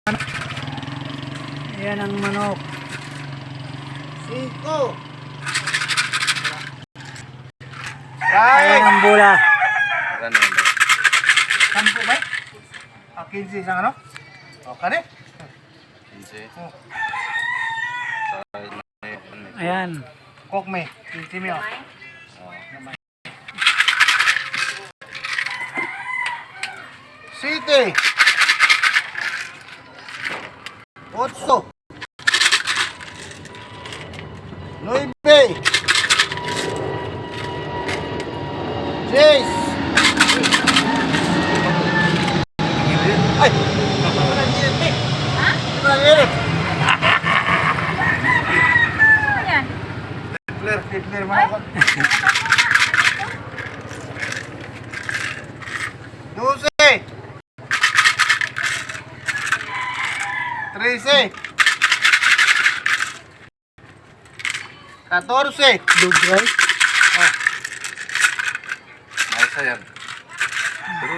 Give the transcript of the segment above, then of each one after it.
Ayan ang manok. 5. Ayan ang bula. Ano ba? 10 ba? 15 isang ano? O, kani? Hindi. Oh. Ayan. Kok me. 15 mi o. City. 8. 9. 10. Ay! Hitler mga ko. 12. 13. 14. Dog rice. Masa yan. Pero,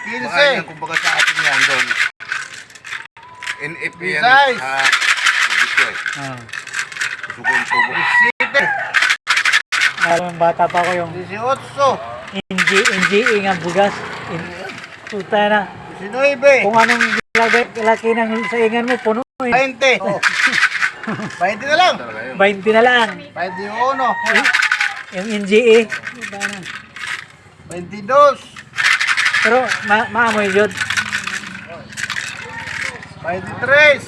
15. baka yan, kumbaga sa atin yan doon. NF yan. Size. Bisay. Ah. Susugon po. 17. Alam, bata pa ko yung 18. NGE nga bugas. Puta na. 19. Kung anong laki ng saingan mo, puno eh. 20. 20 na lang. Talaga yun. 20 na lang. 21. Yung NGE. Puta na. 22. Pero maamoy yun. 23.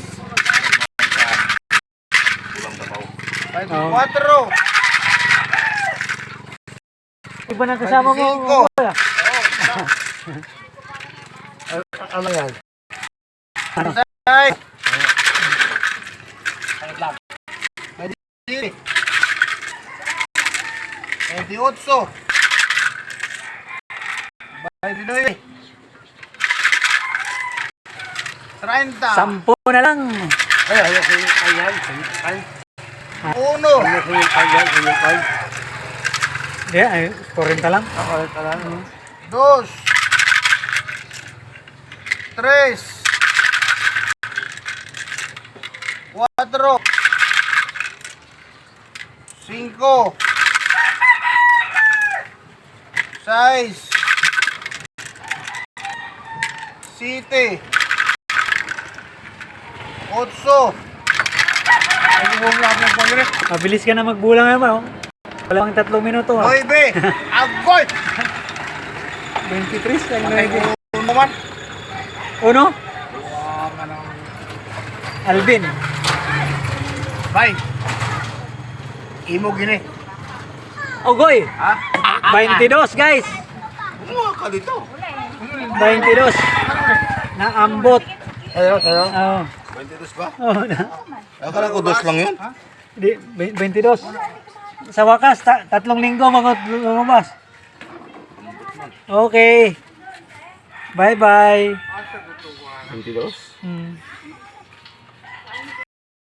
Kulang dabaw. 24. Iba na kasama mo. 25. Kuya. Ano yan? Ano? 26. 28. 29. 30. Sampo na lang. Uno. Hindi, ay, 40 lang. 2. 3. 4. 5. 6. 7. 8. Mabilis ka na magbulang naman. Oh. Wala pang 3 minuto. Oh. 9. Agoy! 23 lang Patay na. ko naman. Uno? Alvin. Bye. Imo gini. Ogoy. Ha? 22 guys. Kumuha ka dito. 22. Naambot. Ayo, ayo. Oh. 22 ba? Oh, Akala ko 2 lang yun. di, 22. Sa wakas, 3 linggo lumabas. Okay. Bye-bye. 22? Hmm.